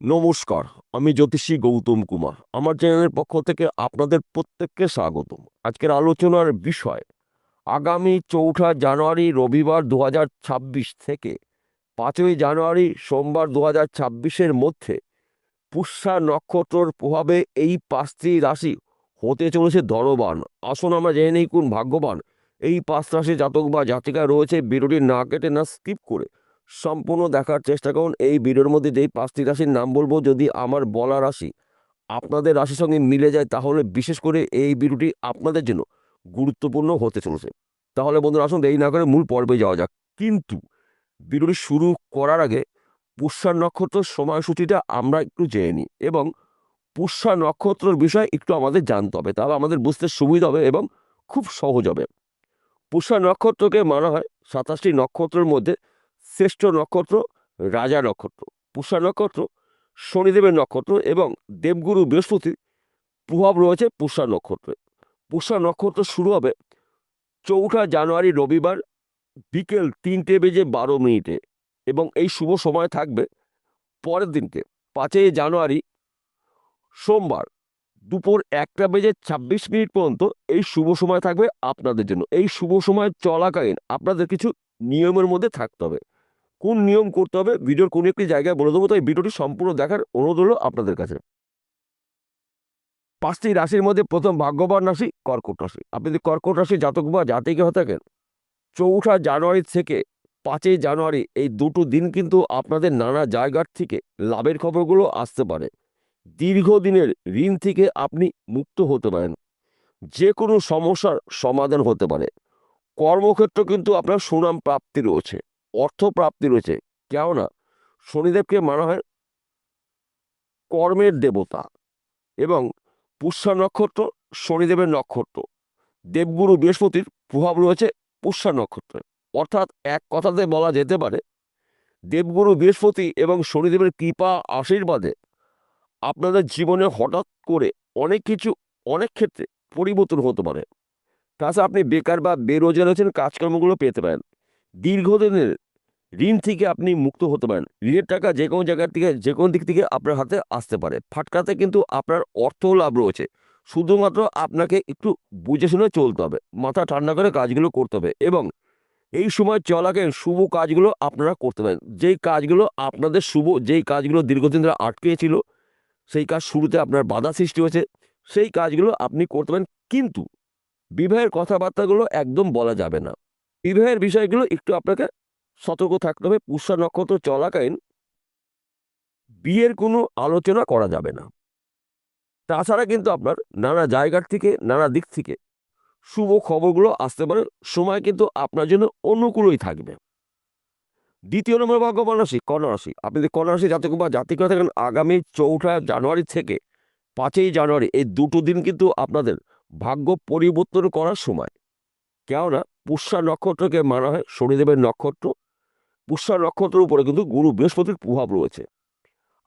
নমস্কার, আমি জ্যোতিষী গৌতম কুমার। আমার চ্যানেলের পক্ষ থেকে আপনাদের প্রত্যেককে স্বাগতম। আজকের আলোচনার বিষয় আগামী 4 জানুয়ারি রবিবার 2026 থেকে 5 জানুয়ারি সোমবার 2026-এর মধ্যে পুষ্যা নক্ষত্রর প্রভাবে এই 5টি রাশি হতে চলেছে ধনবান। আসুন আমরা জেনে নেই কোন ভাগ্যবান এই 5 রাশি জাতক বা জাতিকা রয়েছে। ভিডিওটি না কেটে না স্কিপ করে সম্পূর্ণ দেখার চেষ্টা করুন। এই ভিডিওর মধ্যে যেই 5টি রাশির নাম বলবো, যদি আমার বলা রাশি আপনাদের রাশির সঙ্গে মিলে যায় তাহলে বিশেষ করে এই ভিডিওটি আপনাদের জন্য গুরুত্বপূর্ণ হতে চলেছে। তাহলে বন্ধুরা আসুন দেরি না করে মূল পর্বে যাওয়া যাক। কিন্তু ভিডিওটি শুরু করার আগে পুষ্যা নক্ষত্রের সময়সূচিটা আমরা একটু জেনে নিই এবং পুষ্যা নক্ষত্রের বিষয় একটু আমাদের জানতে হবে, তাহলে আমাদের বুঝতে সুবিধা হবে এবং খুব সহজ হবে। পুষ্যা নক্ষত্রকে মানা হয় 27টি নক্ষত্রের মধ্যে শ্রেষ্ঠ নক্ষত্র, রাজা নক্ষত্র। পুষ্যা নক্ষত্র শনিদেবের নক্ষত্র এবং দেবগুরু বৃহস্পতির প্রভাব রয়েছে পুষ্যা নক্ষত্রে। পুষ্যা নক্ষত্র শুরু হবে 4 জানুয়ারি রবিবার বিকেল 3:12 এবং এই শুভ সময় থাকবে পরের দিনকে 5 জানুয়ারি সোমবার দুপুর 1:26 পর্যন্ত। এই শুভ সময় থাকবে আপনাদের জন্য। এই শুভ সময় চলাকালীন আপনাদের কিছু নিয়মের মধ্যে থাকতে হবে। কোন নিয়ম করতে হবে ভিডিওর কোনো একটি জায়গায় বলে দেবো, তাই ভিডিওটি সম্পূর্ণ দেখার অনুরোধ হলো আপনাদের কাছে। 5টি রাশির মধ্যে প্রথম ভাগ্যবান রাশি কর্কট রাশি। আপনি যদি কর্কট রাশি জাতক বা জাতিকে হয়ে থাকেন, 4 জানুয়ারি থেকে 5 জানুয়ারি এই দুটো দিন কিন্তু আপনাদের নানা জায়গার থেকে লাভের খবরগুলো আসতে পারে। দীর্ঘদিনের ঋণ থেকে আপনি মুক্ত হতে পারেন। যে কোনো সমস্যার সমাধান হতে পারে। কর্মক্ষেত্র কিন্তু আপনার সুনাম প্রাপ্তি রয়েছে, অর্থ প্রাপ্তি রয়েছে। কেননা শনিদেবকে মানা হয় কর্মের দেবতা এবং পুষ্যা নক্ষত্র শনিদেবের নক্ষত্র। দেবগুরু বৃহস্পতির প্রভাব রয়েছে পুষ্যা নক্ষত্রে। অর্থাৎ এক কথাতে বলা যেতে পারে দেবগুরু বৃহস্পতি এবং শনিদেবের কৃপা আশীর্বাদে আপনাদের জীবনে হঠাৎ করে অনেক কিছু অনেক ক্ষেত্রে পরিবর্তন হতে পারে। তাছাড়া আপনি বেকার বা বেরোজগার আছেন, কাজকর্মগুলো পেতে পারেন। দীর্ঘদিনের ঋণ থেকে আপনি মুক্ত হতে পারেন। ঋণের টাকা যে কোনো জায়গার থেকে যে কোনো দিক থেকে আপনার হাতে আসতে পারে। ফাটকাতে কিন্তু আপনার অর্থ লাভ রয়েছে। শুধুমাত্র আপনাকে একটু বুঝে শুনে চলতে হবে, মাথা ঠান্ডা করে কাজগুলো করতে হবে এবং এই সময় চলাকালীন শুভ কাজগুলো আপনারা করতে পারেন। যেই কাজগুলো আপনাদের শুভ, যেই কাজগুলো দীর্ঘদিন ধরে আটকে ছিল, সেই কাজ শুরুতে আপনার বাধা সৃষ্টি হয়েছে, সেই কাজগুলো আপনি করতে পারেন। কিন্তু বিবাহের কথাবার্তাগুলো একদম বলা যাবে না। বিবাহের বিষয়গুলো একটু আপনাকে সতর্ক থাকতে হবে। পুষ্যা নক্ষত্র চলাকালীন বিয়ের কোনো আলোচনা করা যাবে না। তাছাড়া কিন্তু আপনার নানা জায়গার থেকে নানা দিক থেকে শুভ খবরগুলো আসতে পারে। সময় কিন্তু আপনার জন্য অনুকূলই থাকবে। দ্বিতীয় নম্বর ভাগ্যবান রাশি কন্যা রাশি। আপনি যদি কন্যা রাশি জাতক বা জাতিকা থাকেন, আগামী 4 জানুয়ারি থেকে 5 জানুয়ারি এই দুটো দিন কিন্তু আপনাদের ভাগ্য পরিবর্তন করার সময়। কেননা পুষ্যা নক্ষত্রকে মানা হয় শনিদেবের নক্ষত্র। পুষ্যা নক্ষত্রের উপরে কিন্তু গুরু বৃহস্পতির প্রভাব রয়েছে।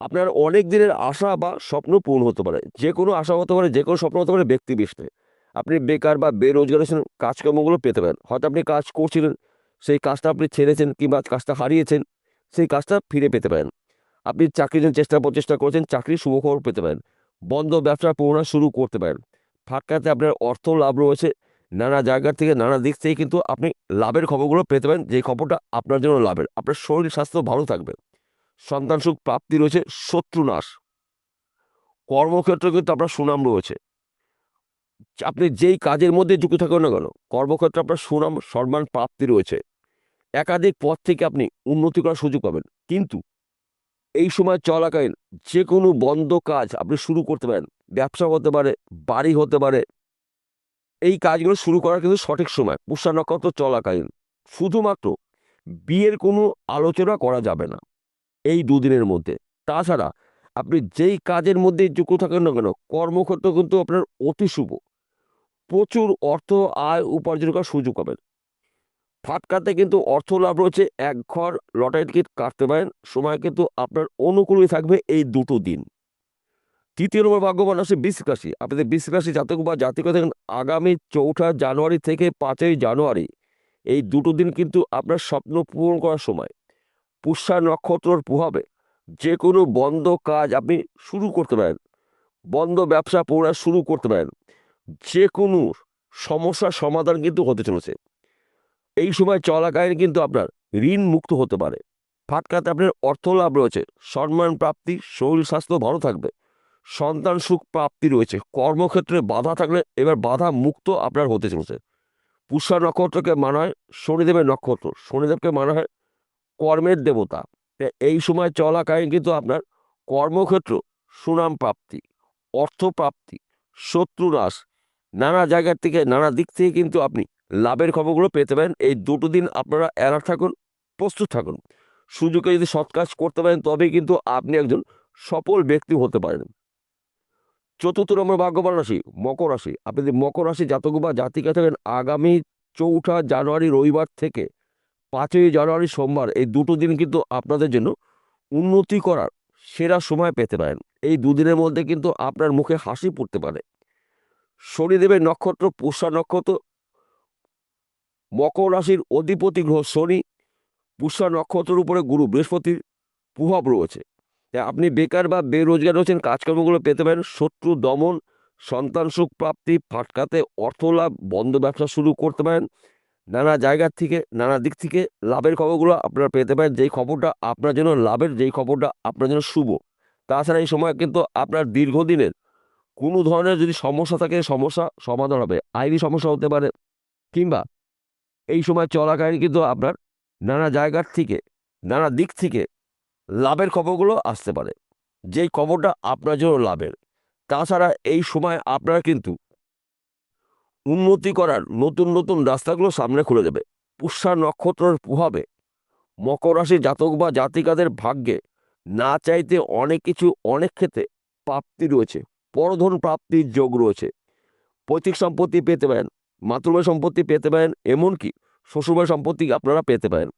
আপনার অনেক দিনের আশা বা স্বপ্ন পূরণ হতে পারে। যে কোনো আশা হতে পারে, যে কোনো স্বপ্ন হতে পারে ব্যক্তি বিশেষে। আপনি বেকার বা বেরোজগার আছেন, কাজকর্মগুলো পেতে পারেন। হয়তো আপনি কাজ করছিলেন, সেই কাজটা আপনি ছেড়েছেন কিংবা কাজটা হারিয়েছেন, সেই কাজটা ফিরে পেতে পারেন। আপনি চাকরির জন্য প্রচেষ্টা করছেন, চাকরির শুভখবর পেতে পারেন। বন্ধ ব্যবসা পুনরায় শুরু করতে পারেন। ফাটকাতে আপনার অর্থ লাভ রয়েছে। নানা জায়গা থেকে নানা দিক থেকে কিন্তু আপনি লাভের খবরগুলো পেতে পারেন, যে খবরটা আপনার জন্য লাভের। আপনার শরীর স্বাস্থ্য ভালো থাকবে। সন্তান সুখ প্রাপ্তি রয়েছে, শত্রু নাশ। কর্মক্ষেত্রে কিন্তু আপনার সুনাম রয়েছে। আপনি যেই কাজের মধ্যে যুক্ত থাকুন না কেন, কর্মক্ষেত্রে আপনার সুনাম সম্মান প্রাপ্তি রয়েছে। একাধিক পথ থেকে আপনি উন্নতি করার সুযোগ পাবেন। কিন্তু এই সময় চলাকালীন যে কোনো বন্ধ কাজ আপনি শুরু করতে পারেন। ব্যবসা হতে পারে, বাড়ি হতে পারে। এই কাজগুলো শুরু করার কিন্তু সঠিক সময় পুষ্যা নক্ষত্র চলাকালীন। শুধুমাত্র বিয়ের কোনো আলোচনা করা যাবে না এই দুদিনের মধ্যে। তাছাড়া আপনি যেই কাজের মধ্যে যুক্ত থাকেন না কেন, কর্মক্ষেত্র কিন্তু আপনার অতি শুভ। প্রচুর অর্থ আয় উপার্জন করার সুযোগ পাবেন। ফাটকাতে কিন্তু অর্থ লাভ রয়েছে। এক ঘর লটারি টিকিট কাটতে পারেন। সময় কিন্তু আপনার অনুকূলই থাকবে এই দুটো দিন। তৃতীয় নম্বর ভাগ্যবান রাশি বৃশ্চিক রাশি। আপনাদের বৃশ্চিক রাশি জাতক বা জাতিকা দেখেন, আগামী 4 জানুয়ারি থেকে 5 জানুয়ারি এই দুটো দিন কিন্তু আপনার স্বপ্ন পূরণ করার সময়। পুষ্যা নক্ষত্রের প্রভাবে যে কোনো বন্ধ কাজ আপনি শুরু করতে পারেন, বন্ধ ব্যবসা পুনরায় শুরু করতে পারেন, যে কোনো সমস্যার সমাধান কিন্তু হতে চলেছে। এই সময় চলাকালীন কিন্তু আপনার ঋণ মুক্ত হতে পারে, ফাটকাতে আপনার অর্থ লাভ রয়েছে, সম্মান প্রাপ্তি, শরীর স্বাস্থ্য ভালো থাকবে, সন্তান সুখ প্রাপ্তি রয়েছে, কর্মক্ষেত্রে বাধা থাকলে এবার বাধা মুক্ত আপনার হতে চলেছে। পুষ্যা নক্ষত্রকে মানা হয় শনিদেবের নক্ষত্র, শনিদেবকে মানা হয় কর্মের দেবতা। এই সময় চলাকালীন কিন্তু আপনার কর্মক্ষেত্র সুনাম প্রাপ্তি, অর্থ প্রাপ্তি, শত্রু নাশ, নানা জায়গার থেকে নানা দিক থেকে কিন্তু আপনি লাভের খবরগুলো পেতে পারেন। এই দুটো দিন আপনারা অ্যালার্ট থাকুন, প্রস্তুত থাকুন। সুযোগে যদি সৎ কাজ করতে পারেন তবেই কিন্তু আপনি একজন সফল ব্যক্তি হতে পারেন। চতুর্থ নম্বর ভাগ্যবান রাশি মকর রাশি। আপনি যদি মকর রাশি জাতক বা জাতিকা থাকেন, আগামী 4 জানুয়ারি রবিবার থেকে 5 জানুয়ারি সোমবার, এই দুটো দিন কিন্তু আপনাদের জন্য উন্নতি করার সেরা সময় পেতে পারেন। এই দুদিনের মধ্যে কিন্তু আপনার মুখে হাসি ফুটতে পারে। শনিদেবের নক্ষত্র পুষ্যা নক্ষত্র, মকর রাশির অধিপতি গ্রহ শনি, পুষ্যা নক্ষত্রের উপরে গুরু বৃহস্পতির প্রভাব রয়েছে। তাই আপনি বেকার বা বেরোজগার রয়েছেন, কাজকর্মগুলো পেতে পারেন। শত্রু দমন, সন্তান সুখ প্রাপ্তি, ফাটকাতে অর্থ লাভ, বন্ধ ব্যবসা শুরু করতে পারেন। নানা জায়গার থেকে নানা দিক থেকে লাভের খবরগুলো আপনারা পেতে পারেন, যেই খবরটা আপনার জন্য লাভের, যেই খবরটা আপনার জন্য শুভ। তাছাড়া এই সময় কিন্তু আপনার দীর্ঘদিনের কোনো ধরনের যদি সমস্যা থাকে, সমস্যা সমাধান হবে। আইনি সমস্যা হতে পারে, কিংবা এই সময় চলাকালীন কিন্তু আপনার নানা জায়গার থেকে নানা দিক থেকে লাভের খবরগুলো আসতে পারে, যেই খবরটা আপনার জন্য লাভের। তাছাড়া এই সময় আপনারা কিন্তু উন্নতি করার নতুন নতুন রাস্তাগুলো সামনে খুলে দেবে। পুষ্যা নক্ষত্রের প্রভাবে মকর রাশি জাতক বা জাতিকাদের ভাগ্যে না চাইতে অনেক কিছু, অনেক ক্ষেত্রে প্রাপ্তি রয়েছে। পরধন প্রাপ্তির যোগ রয়েছে, পৈতৃক সম্পত্তি পেতে পারেন, মাতৃভাই সম্পত্তি পেতে পারেন, এমনকি শ্বশুরবাড়ি সম্পত্তি আপনারা পেতে পারেন।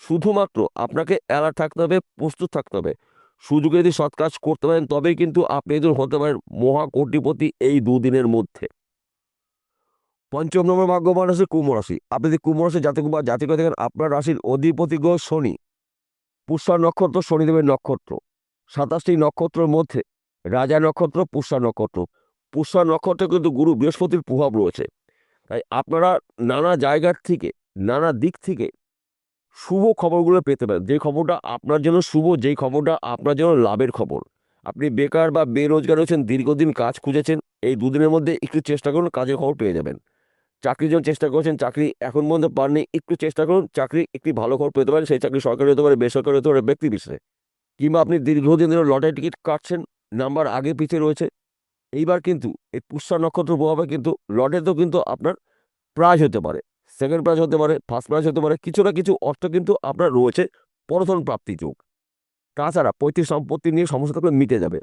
শুধুমাত্র আপনাকে অ্যালার্ট থাকতে হবে, প্রস্তুত থাকতে হবে। সুযোগে যদি সৎ কাজ করতে পারেন তবেই কিন্তু আপনি একজন হতে পারেন মহাকোটিপতি এই দুদিনের মধ্যে। পঞ্চম নম্বর ভাগ্যবান রাশি কুম্ভ রাশি। আপনি যদি কুম্ভ রাশি জাতক বা জাতিকা দেখেন, আপনার রাশির অধিপতি গ্রহ শনি, পুষ্যা নক্ষত্র শনিদেবের নক্ষত্র। 27টি নক্ষত্রের মধ্যে রাজা নক্ষত্র পুষ্যা নক্ষত্র। পুষ্যা নক্ষত্রে কিন্তু গুরু বৃহস্পতির প্রভাব রয়েছে। তাই আপনারা নানা জায়গার থেকে নানা দিক থেকে শুভ খবরগুলো পেতে পারেন, যে খবরটা আপনার জন্য শুভ, যেই খবরটা আপনার জন্য লাভের খবর। আপনি বেকার বা বেরোজগার রয়েছেন, দীর্ঘদিন কাজ খুঁজেছেন, এই দুদিনের মধ্যে একটু চেষ্টা করুন, কাজের খবর পেয়ে যাবেন। চাকরির জন্য চেষ্টা করছেন, চাকরি এখন পর্যন্ত পাননি, একটু চেষ্টা করুন, চাকরি একটি ভালো খবর পেতে পারেন। সেই চাকরি সরকারি হতে পারে, বেসরকারি হতে পারে, ব্যক্তি বিশেষে। কিংবা আপনি দীর্ঘদিন ধরে লটারি টিকিট কাটছেন, নাম্বার আগে পিছিয়ে রয়েছে, এইবার কিন্তু এই পুষ্যা নক্ষত্র প্রভাবে কিন্তু লটারিতেও কিন্তু আপনার প্রাইজ হতে পারে, সেকেন্ড প্রাইজ হতে পারে, ফার্স্ট প্রাইজ হতে পারে, কিছু না কিছু অর্থ কিন্তু আপনার রয়েছে, পরধন প্রাপ্তি যোগ। তাছাড়া পৈতৃক সম্পত্তি নিয়ে সমস্যা থাকলে মিটে যাবে,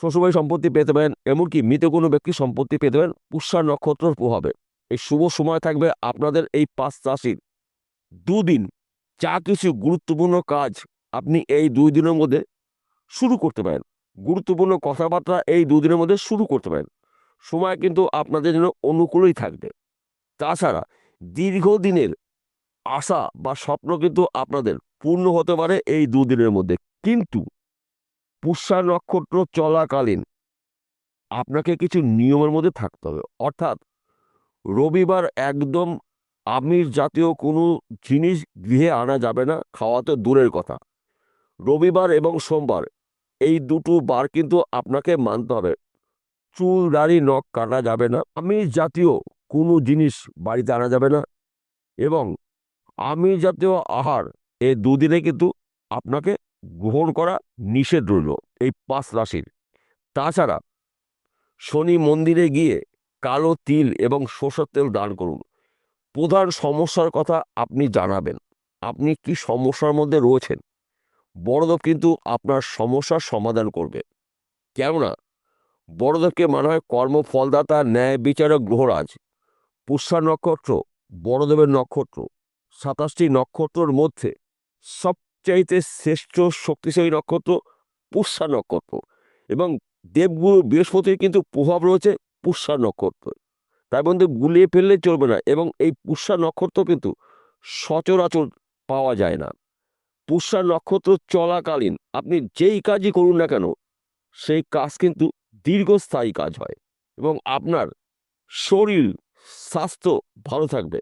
শ্বশুরবাড়ি সম্পত্তি পেতে পারেন, এমনকি মৃত কোনো ব্যক্তি সম্পত্তি পেতে পারেন পুষ্যা নক্ষত্রের প্রভাবে। এই শুভ সময় থাকবে আপনাদের এই 5 রাশির দুদিন। যা কিছু গুরুত্বপূর্ণ কাজ আপনি এই 2 দিনের মধ্যে শুরু করতে পারেন, গুরুত্বপূর্ণ কথাবার্তা এই 2 দিনের মধ্যে শুরু করতে পারেন। সময় কিন্তু আপনাদের জন্য অনুকূলই থাকবে। তাছাড়া দীর্ঘদিনের আশা বা স্বপ্ন কিন্তু আপনাদের পূর্ণ হতে পারে এই 2 দিনের মধ্যে। কিন্তু পুষ্যা নক্ষত্র চলাকালীন আপনাকে কিছু নিয়মের মধ্যে থাকতে হবে। অর্থাৎ রবিবার একদম আমিষ জাতীয় কোনো জিনিস গৃহে আনা যাবে না, খাওয়া তো দূরের কথা। রবিবার এবং সোমবার এই দুটো বার কিন্তু আপনাকে মানতে হবে। চুল দাড়ি নখ কাটা যাবে না, আমিষ জাতীয় কোনো জিনিস বাড়িতে আনা যাবে না, এবং আমিষ জাতীয় আহার এই 2 দিনে কিন্তু আপনাকে গ্রহণ করা নিষেধ রইল এই 5 রাশির। তাছাড়া শনি মন্দিরে গিয়ে কালো তিল এবং সরষের তেল দান করুন। প্রধান সমস্যার কথা আপনি জানাবেন, আপনি কি সমস্যার মধ্যে রয়েছেন। বড়দেব কিন্তু আপনার সমস্যার সমাধান করবে। কেননা বড়দেবকে মানা হয় কর্মফলদাতা, ন্যায় বিচারক গ্রহরাজ। পুষ্যা নক্ষত্র বড়দেবের নক্ষত্র। 27টি নক্ষত্রের মধ্যে সবচাইতে শ্রেষ্ঠ শক্তিশালী নক্ষত্র পুষ্যা নক্ষত্র, এবং দেবগুরু বৃহস্পতির কিন্তু প্রভাব রয়েছে পুষ্যা নক্ষত্র। তাই বন্ধু গুলিয়ে ফেললে চলবে না, এবং এই পুষ্যা নক্ষত্র কিন্তু সচরাচর পাওয়া যায় না। পুষ্যা নক্ষত্র চলাকালীন আপনি যেই কাজই করুন না কেন সেই কাজ কিন্তু দীর্ঘস্থায়ী কাজ হয় এবং আপনার শরীর স্বাস্থ্য ভালো থাকবে।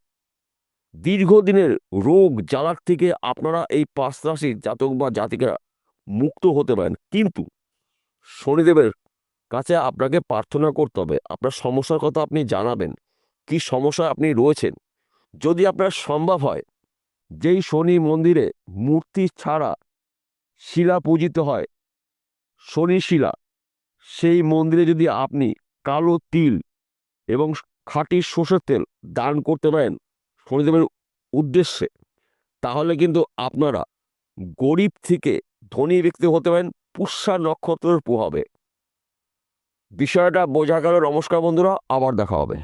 দীর্ঘদিনের রোগ জ্বালার থেকে আপনারা এই 5 রাশির জাতক বা জাতিকারা মুক্ত হতে পারেন। কিন্তু শনিদেবের কাছে আপনাকে প্রার্থনা করতে হবে। আপনার সমস্যার কথা আপনি জানাবেন, কি সমস্যায় আপনি রয়েছেন। যদি আপনার সম্ভব হয়, যেই শনি মন্দিরে মূর্তি ছাড়া শিলা পূজিত হয়, শনি শিলা, সেই মন্দিরে যদি আপনি কালো তিল এবং খাঁটি সর্ষের তেল দান করতে পারেন শনিদেবের উদ্দেশ্যে, তাহলে কিন্তু আপনারা গরিব থেকে ধনী ব্যক্তি হতে পারেন পুষ্যা নক্ষত্রের প্রভাবে। বিষয়টা বোঝা গেল। নমস্কার বন্ধুরা, আবার দেখা হবে।